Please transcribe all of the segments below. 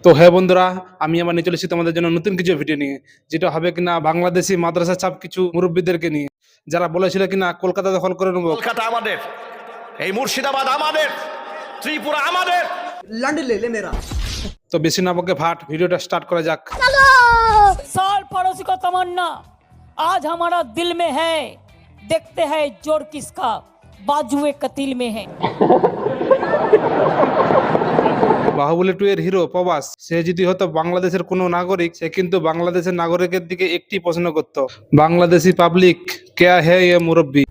তো হ্যাঁ বন্ধুরা, আমি আবার নিয়ে চলেছি তোমাদের জন্য নতুন কিছু ভিডিও নিয়ে, যেটা হবে কিনা বাংলাদেশি মাদ্রাসা ছাপ কিছু মুরব্বীদেরকে নিয়ে, যারা বলেছিল কিনা কলকাতা দখল করে নেবো। কলকাতা আমাদের, এই মুর্শিদাবাদ আমাদের, ত্রিপুরা আমাদের। लंड ले ले मेरा। তো বেশি না বকে ভাট, ভিডিওটা স্টার্ট করা যাক। साल पड़ोसी का तमन्ना आज हमारा दिल में है, देखते हैं जोर किसका बाजुए कतील में है। বাহুবলী 2 এর হিরো প্রবাস, সে যদি হতো বাংলাদেশের কোনো নাগরিক, সে কিন্তু বাংলাদেশের নাগরিকের দিকে একটি প্রশ্ন করত, বাংলাদেশি পাবলিক ক্যা হে ইয়ে মুরব্বী।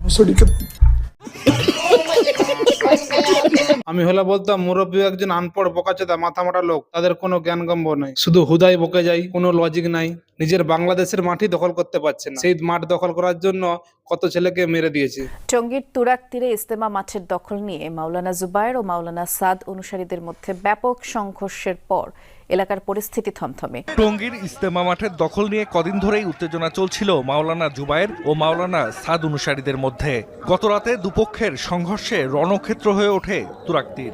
আমি হলে বলতাম মুরব্বী একজন আনপড় বোকাচোদা মাথা মোটা লোক, তাদের কোনো জ্ঞানগম্য নাই, শুধু হুদাই বকে যায়, কোনো লজিক নাই। নিজের বাংলাদেশের মাটি দখল করতে পারছে না, সেই মাঠ দখল করার জন্য কত ছেলেকে মেরে দিয়েছে। টঙ্গীর তুরাগ তীরে ইজতেমা মাঠের দখল নিয়ে মাওলানা জুবায়ের ও মাওলানা সাদ অনুসারীদের মধ্যে ব্যাপক সংঘর্ষের পর এলাকার পরিস্থিতি থমথমে। টঙ্গীর ইজতেমা মাঠের দখল নিয়ে কদিন ধরেই উত্তেজনা চলছিল মাওলানা জুবায়ের ও মাওলানা সাদ অনুসারীদের মধ্যে। গতরাতে দুপক্ষের সংঘর্ষে রণক্ষেত্র হয়ে ওঠে তুরাগ তীর।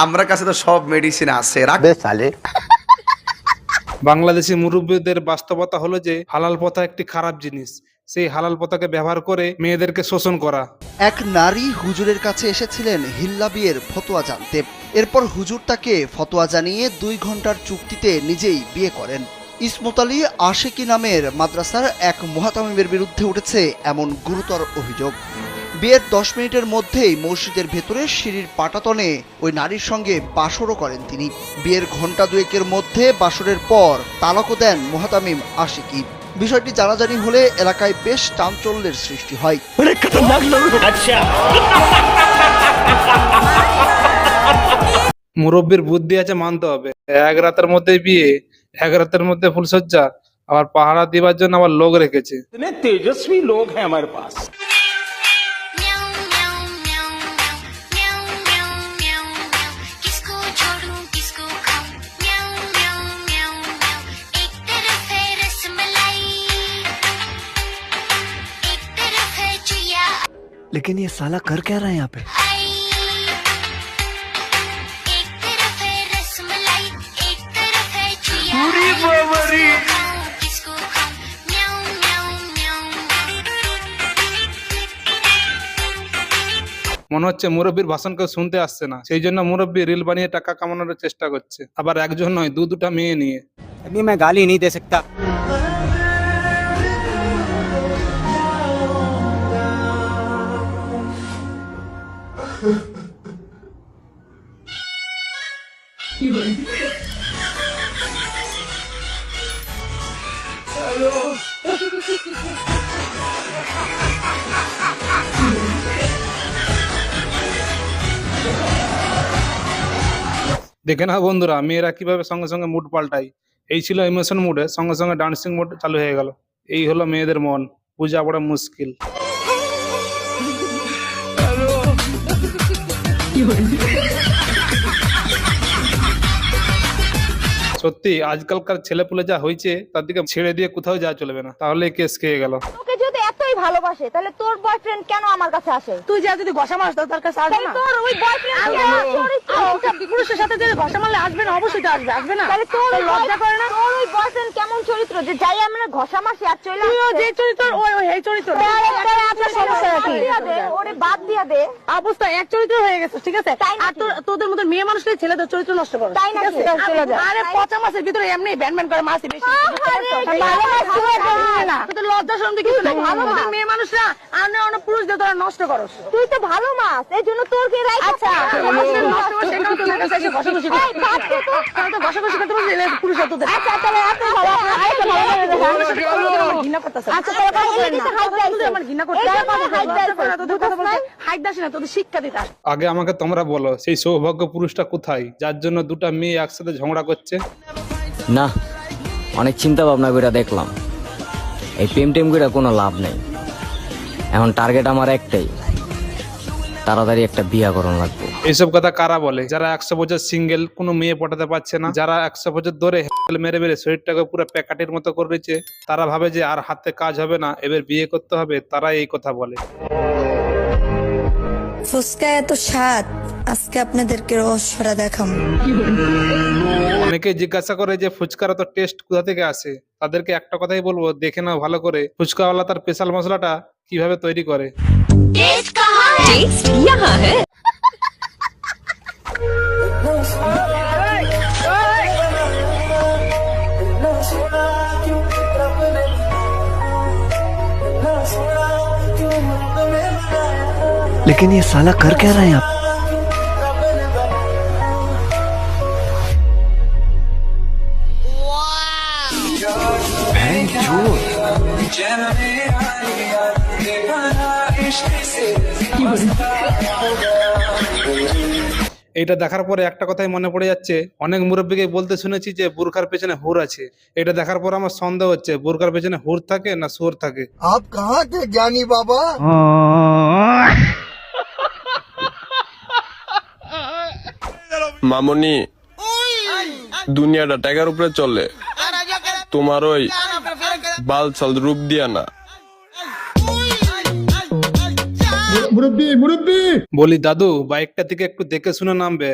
আমরা কাছে তো সব মেডিসিন আছে, রাখবে সালে। বাংলাদেশি মুরব্বীদের বাস্তবতা হলো যে হালাল প্রথা একটি খারাপ জিনিস, সেই হালাল প্রথাকে ব্যবহার করে মেয়েদেরকে শোষণ করা। এক নারী হুজুরের কাছে এসেছিলেন হিল্লা বিয়ের ফতোয়া জানতে। এরপর হুজুর তাকে ফতোয়া জানিয়ে 2 ঘন্টার চুক্তিতে নিজেই বিয়ে করেন। ইসমত আলী আশিকি নামের মাদ্রাসার এক মুহাতামিমের বিরুদ্ধে উঠেছে এমন গুরুতর অভিযোগ। বিয়ের 10 মিনিটের মধ্যেই মসজিদের ভেতরে সিঁড়ির পাটাতনে ওই নারীর সঙ্গে বাসরও করেন তিনি। বিয়ের ঘন্টা 2 মধ্যে বাসরের পর তালাকও দেন মুহাতামিম আশিকি। বিষয়টি জানাজানি হলে এলাকায় বেশ চাঞ্চল্যের সৃষ্টি হয়। মুরব্বীর বুদ্ধি আছে মানতে হবে, এক রাতের মধ্যে বিয়ে, এক রাতের মধ্যে ফুলসজ্জা, আবার পাহারা দিবার জন্য আবার লোক রেখেছে। इतने तेजस्वी लोग हैं हमारे पास। किसको छोड़ूं किसको खाऊं, म्याऊं म्याऊं म्याऊं म्याऊं। एक तरफ है रसमलाई, एक तरफ है चिया लेकिन ये साला कर क्या रहा है यहाँ पे? आई। एक तरफ है रसमलाई, एक तरफ है चिया। किसको खाऊं, म्याऊं म्याऊं म्याऊं। মনে হচ্ছে মুরব্বীর ভাষণ কেউ শুনতে আসছে না, সেই জন্য মুরব্বী রিল বানিয়ে টাকা কামানোর চেষ্টা করছে, আবার একজন নয়, দুটা মেয়ে নিয়ে। अभी मैं गाली नहीं दे सकता। দেখে না বন্ধুরা, মেয়েরা কিভাবে সঙ্গে সঙ্গে মুড পাল্টায়। এই ছিল ইমোশন মুডে, সঙ্গে সঙ্গে ডান্সিং মুড চালু হয়ে গেল। এই হলো মেয়েদের মন, বোঝা বড় মুশকিল। সত্যি আজকালকার ছেলেপুলে যা হয়েছে, তার দিকে ছেড়ে দিয়ে কোথাও যাওয়া চলবে না, তাহলে কেস খেয়ে গেল। তোকে যদি এতই ভালোবাসে তাহলে তোর বয়ফ্রেন্ড কেন আমার কাছে আসে? তুই যা যদি ঘষা মারস তার কাছে আসবে না? তোর ওই বয়ফ্রেন্ড পুরুষের সাথে যদি ঘষা মারলে আসবে না? অবশ্যই তো আসবে, আসবে না? তাহলে তোর লজ্জা করে না? তোর ওই বয়ফ্রেন্ড কেমন চরিত্র যে যাই আমরা ঘষা মারছি আর চলে আসছে? তুইও যে চরিত্র ওই এই চরিত্র। আপনার সমস্যা কি? ওরে বাদ দিয়া দে। অবস্থা এক চরিত্র হয়ে গেছে, ঠিক আছে? আর তোদের মতো মেয়ে মানুষটাই ছেলেদের চরিত্র নষ্ট করে, তাই না? আরে পচা মাছের ভিতরে এমনি ব্যানব্যান করে মাছি বেশি। তোদের লজ্জা শরম কিছু নাই। ভালো মেয়ে মানুষরা আনে অন্য পুরুষদের তোরা নষ্ট করস। তুই তো ভালো মাছ, এই জন্য তোর কে রাই। আচ্ছা নষ্ট করে সেখানে তোদের কাছে এসে ঘষাঘষি করে। তো ঘষাঘষি করতে বলছিস পুরুষরা তোদের। আচ্ছা তাহলে এত ভালো আরেকটা ভালো ঘৃণা করতেছে। আচ্ছা আমার ঘৃণা করতে তোদের কথা বলতে হাইট দাস না, তোদের শিক্ষা দিতে। আগে আমাকে তোমরা বলো, সেই সৌভাগ্য পুরুষটা কোথায় যার জন্য দুটা মেয়ে একসাথে ঝগড়া করছে? না, অনেক চিন্তা ভাবনা করে দেখলাম এই প্রেম টেম করে কোনো লাভ নেই। এখন টার্গেট আমার একটাই, তাড়াতাড়ি একটা বিয়া করণ লাগবে। এইসব কথা কারা বলে? যারা 100 বছর সিঙ্গেল, কোনো মেয়ে পটাতে পারছে না, যারা 100 বছর ধরে মেরে মেরে শরীরটাকে পুরো প্যাকাটের মতো করে রয়েছে, তারা ভাবে যে আর হাতে কাজ হবে না, এবার বিয়ে করতে হবে, তারা এই কথা বলে। ফুচকা এত স্বাদ, আজকে আপনাদেরকে রহস্যটা দেখাবো। অনেকে জিজ্ঞাসা করে যে ফুচকার তো টেস্ট কোথা থেকে আসে। তাদেরকে একটা কথাই বলবো, দেখে নাও ভালো করে ফুচকাওয়ালা তার স্পেশাল মশলাটা কিভাবে তৈরি করে। लेकिन ये साला कर क्या रहा है यहाँ पे? এটা দেখার পরে একটা কথাই মনে পড়ে যাচ্ছে, অনেক মুরব্বীকে বলতে শুনেছি যে বুরখার পেছনে হুর আছে। এটা দেখার পর আমার সন্দেহ হচ্ছে বুরখার পেছনে হুর থাকে না সুর থাকে। आप कहाँ थे ज्ञानी बाबा? মামনি, দুনিয়াটা টাকার উপরে চলে, তোমার ওই বালছাল রূপ দিয়া না। বলি দাদু, বাইকটা থেকে একটু দেখে শুনে নামবে।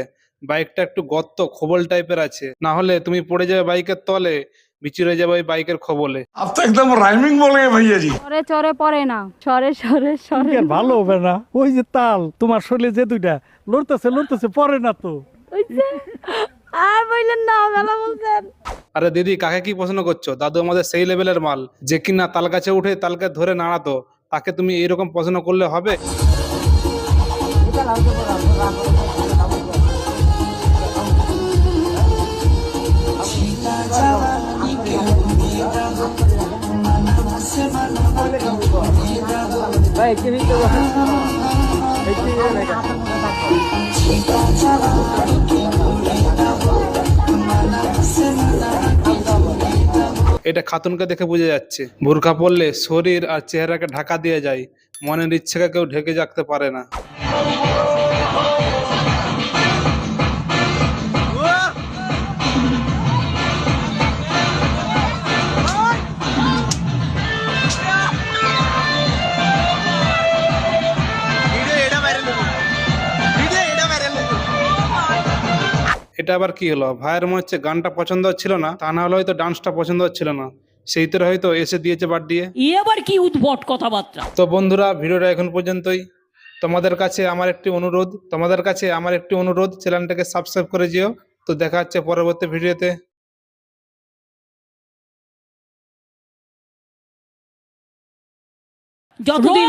বাইকটা একটু গর্ত খবল টাইপের আছে, না হলে তুমি পড়ে যাবে বাইকের তলে, বিচুরে যাবে ওই বাইকের খবলে। চরে চরে পড়ে না, সরে সরে সরে। ভালো হবে না, ওই যে তাল তোমার শরীরে যে দুইটা লড়তেছে পরে না তো। আর বললেন না, মেলা বলছেন। আরে দিদি, কাকে কি প্রশ্ন করছো? দাদু আমাদের সেই লেভেলের মাল যে কিনা তাল গাছে উঠে তালকে ধরে নাড়াতো। তাকে তুমি এইরকম প্রশ্ন করলে হবে? এটা খাতুনকে দেখে বোঝা যাচ্ছে, বোরখা পরলে শরীর আর চেহারাকে ঢাকা দিয়ে যায়, মনের ইচ্ছাকে কেউ ঢেকে রাখতে পারে না। এটা আবার কি হলো? ভাইয়ের মনে হচ্ছে গানটা পছন্দ হচ্ছিল না, তা না হলে হয়তো ডান্সটা পছন্দ হচ্ছিল না, সেই তোর হয়তো এসে দিয়েছে বাদ দিয়ে। আবার কি উদ্ভট কথাবার্তা। তো বন্ধুরা, ভিডিওটা এখন পর্যন্তই। তোমাদের কাছে আমার একটি অনুরোধ, চ্যানেলটাকে সাবস্ক্রাইব করে যেও। তো দেখা হচ্ছে পরবর্তী ভিডিওতে। যতদিন